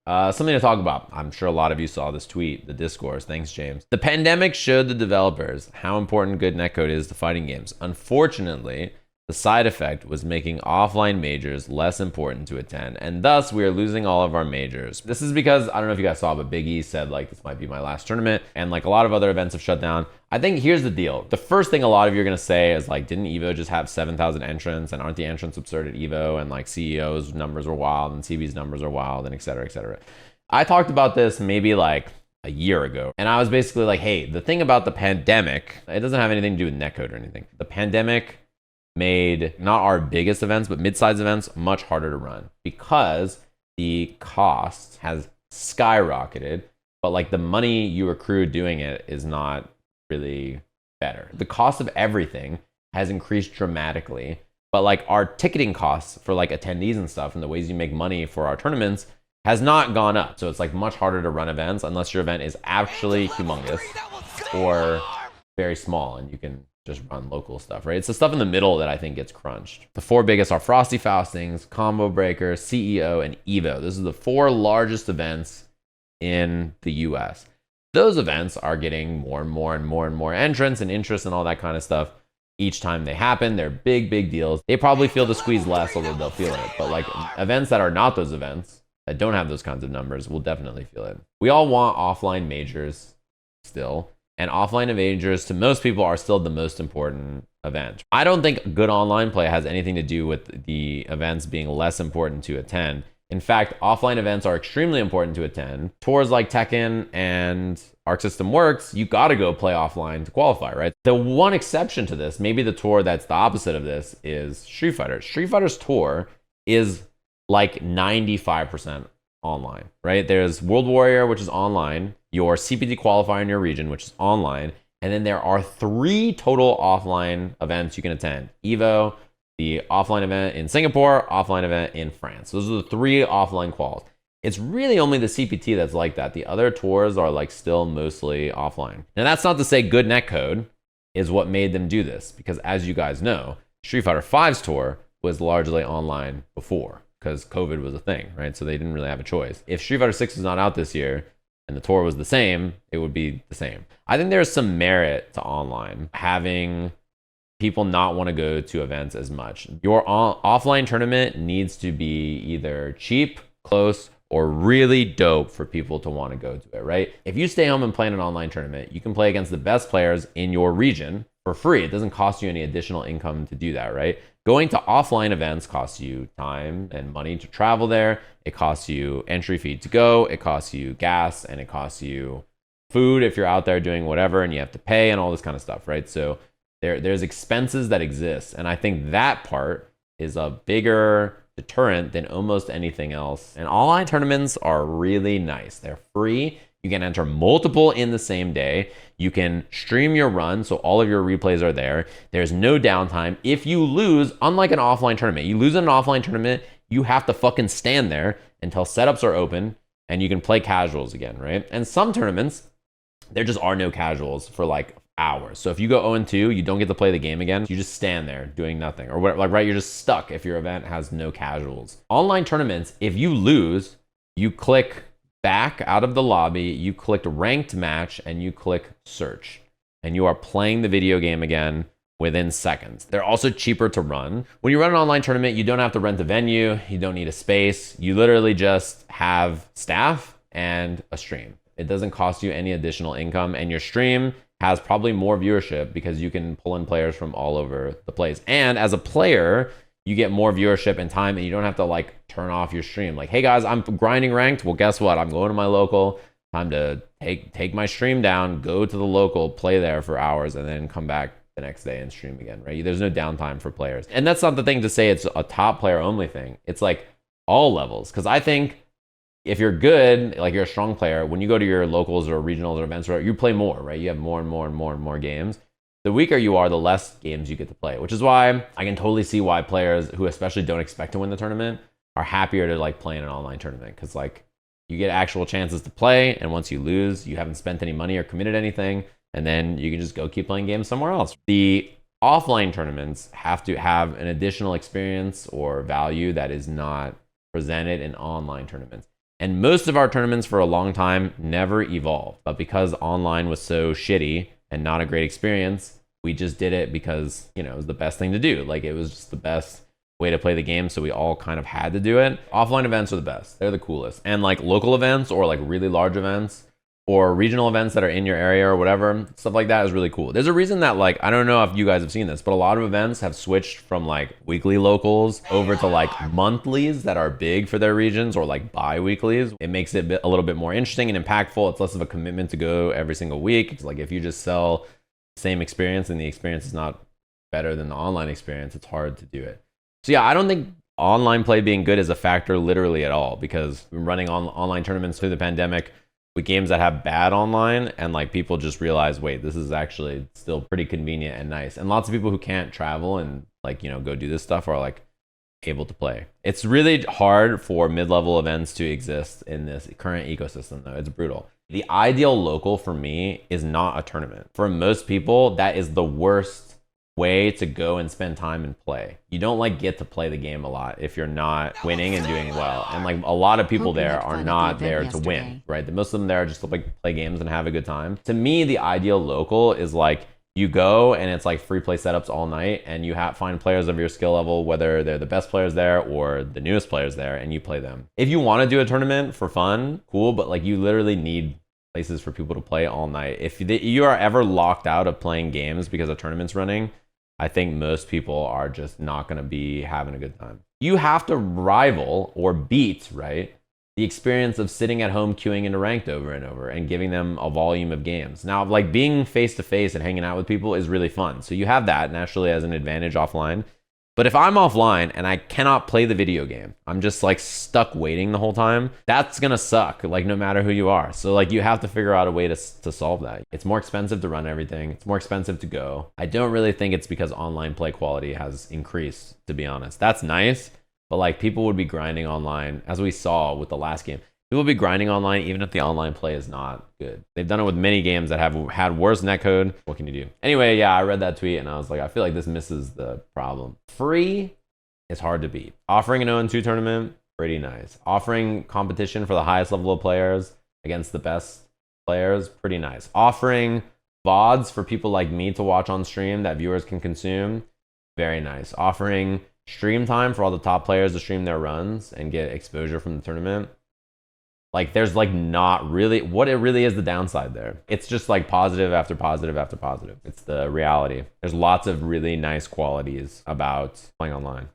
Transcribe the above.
Something to talk about. I'm sure a lot of you saw this tweet, the discourse. Thanks, James. The pandemic showed the developers how important good netcode is to fighting games. Unfortunately, the side effect was making offline majors less important to attend, and thus we are losing all of our majors. This is because, I don't know if you guys saw, but Big E said, like, this might be my last tournament, and like a lot of other events have shut down. I think here's the deal. The first thing a lot of you are going to say is like, didn't EVO just have 7,000 entrants, and aren't the entrants absurd at EVO, and like CEO's numbers were wild, and CB's numbers are wild, and et cetera, et cetera. I talked about this maybe like a year ago, and I was basically like, hey, the thing about the pandemic, it doesn't have anything to do with netcode or anything. The pandemic made not our biggest events, but mid-sized events much harder to run because the cost has skyrocketed, but like the money you accrue doing it is not really better. The cost of everything has increased dramatically, but like our ticketing costs for like attendees and stuff and the ways you make money for our tournaments has not gone up. So it's like much harder to run events unless your event is actually humongous or very small and you can just run local stuff, right? It's the stuff in the middle that I think gets crunched. The four biggest are Frosty Faustings, Combo Breaker, CEO, and EVO. Those are the four largest events in the US. Those events are getting more and more and more and more entrants and interest and all that kind of stuff. Each time they happen, they're big, big deals. They probably feel the squeeze less, although they'll feel it. But like events that are not those events, that don't have those kinds of numbers, will definitely feel it. We all want offline majors still. And offline majors to most people are still the most important event. I don't think good online play has anything to do with the events being less important to attend. In fact, offline events are extremely important to attend. Tours like Tekken and Arc System Works, you gotta go play offline to qualify, right? The one exception to this, maybe the tour that's the opposite of this, is Street Fighter. Street Fighter's tour is like 95% online, right? There's World Warrior, which is online, your CPT qualifier in your region, which is online, and then there are 3 total offline events you can attend. EVO, the offline event in Singapore, offline event in France. Those are the 3 offline quals. It's really only the CPT that's like that. The other tours are like still mostly offline. Now that's not to say good netcode is what made them do this, because as you guys know, Street Fighter V's tour was largely online before, because COVID was a thing, right? So they didn't really have a choice. If Street Fighter 6 is not out this year and the tour was the same, it would be the same. I think there's some merit to online, having people not want to go to events as much. Your offline tournament needs to be either cheap, close, or really dope for people to want to go to it, right? If you stay home and play in an online tournament, you can play against the best players in your region for free. It doesn't cost you any additional income to do that, right? Going to offline events costs you time and money to travel there. It costs you entry fee to go. It costs you gas, and it costs you food if you're out there doing whatever and you have to pay and all this kind of stuff, right? So there's expenses that exist. And I think that part is a bigger deterrent than almost anything else. And online tournaments are really nice. They're free. You can enter multiple in the same day. You can stream your run, so all of your replays are there. There's no downtime. If you lose, unlike an offline tournament, you lose in an offline tournament, you have to fucking stand there until setups are open and you can play casuals again, right? And some tournaments, there just are no casuals for like hours. So if you go 0-2, you don't get to play the game again. You just stand there doing nothing, or whatever, like, right? You're just stuck if your event has no casuals. Online tournaments, if you lose, you click back out of the lobby, you click ranked match, and you click search, and you are playing the video game again within seconds. They're also cheaper to run. When you run an online tournament, you don't have to rent a venue, you don't need a space, you literally just have staff and a stream. It doesn't cost you any additional income, and your stream has probably more viewership because you can pull in players from all over the place. And as a player, you get more viewership and time, and you don't have to like turn off your stream. Like, hey guys, I'm grinding ranked. Well, guess what? I'm going to my local. Time to take my stream down, go to the local, play there for hours, and then come back the next day and stream again, right? There's no downtime for players. And that's not the thing to say it's a top player only thing. It's like all levels. Because I think if you're good, like you're a strong player, when you go to your locals or regionals or events, you play more, right? You have more and more and more and more games. The weaker you are, the less games you get to play, which is why I can totally see why players who especially don't expect to win the tournament are happier to like play in an online tournament, because like you get actual chances to play, and once you lose, you haven't spent any money or committed anything, and then you can just go keep playing games somewhere else. The offline tournaments have to have an additional experience or value that is not presented in online tournaments. And most of our tournaments for a long time never evolved. But because online was so shitty and not a great experience, we just did it because, you know, it was the best thing to do. Like, it was just the best way to play the game, so we all kind of had to do it. Offline events are the best. They're the coolest. And like local events or like really large events or regional events that are in your area or whatever, stuff like that is really cool. There's a reason that, like, I don't know if you guys have seen this, but a lot of events have switched from like weekly locals over to like monthlies that are big for their regions, or like bi-weeklies. It makes it a little bit more interesting and impactful. It's less of a commitment to go every single week. It's like if you just sell the same experience and the experience is not better than the online experience, it's hard to do it. So yeah, I don't think online play being good is a factor literally at all, because we're running online tournaments through the pandemic with games that have bad online, and like people just realize, wait, this is actually still pretty convenient and nice. And lots of people who can't travel and like, you know, go do this stuff are like able to play. It's really hard for mid-level events to exist in this current ecosystem though. It's brutal. The ideal local for me is not a tournament. For most people, that is the worst way to go and spend time and play. You don't like get to play the game a lot if you're not winning and doing well. And like a lot of people there are not there to win, right? Most of them there are just to like play games and have a good time. To me, the ideal local is like you go and it's like free play setups all night, and you find players of your skill level, whether they're the best players there or the newest players there, and you play them. If you want to do a tournament for fun, cool, but like you literally need places for people to play all night. If you are ever locked out of playing games because a tournament's running, I think most people are just not going to be having a good time. You have to rival or beat, right, the experience of sitting at home queuing into ranked over and over and giving them a volume of games. Now, like being face to face and hanging out with people is really fun. So you have that naturally as an advantage offline. But if I'm offline and I cannot play the video game, I'm just like stuck waiting the whole time, that's gonna suck, like no matter who you are. So like you have to figure out a way to solve that. It's more expensive to run everything. It's more expensive to go. I don't really think it's because online play quality has increased, to be honest. That's nice, but like people would be grinding online, as we saw with the last game. People will be grinding online even if the online play is not good. They've done it with many games that have had worse netcode. What can you do? Anyway, yeah, I read that tweet and I was like, I feel like this misses the problem. Free is hard to beat. Offering an 0-2 tournament, pretty nice. Offering competition for the highest level of players against the best players, pretty nice. Offering VODs for people like me to watch on stream that viewers can consume, very nice. Offering stream time for all the top players to stream their runs and get exposure from the tournament. Like there's like not really, what it really is the downside there. It's just like positive after positive after positive. It's the reality. There's lots of really nice qualities about playing online.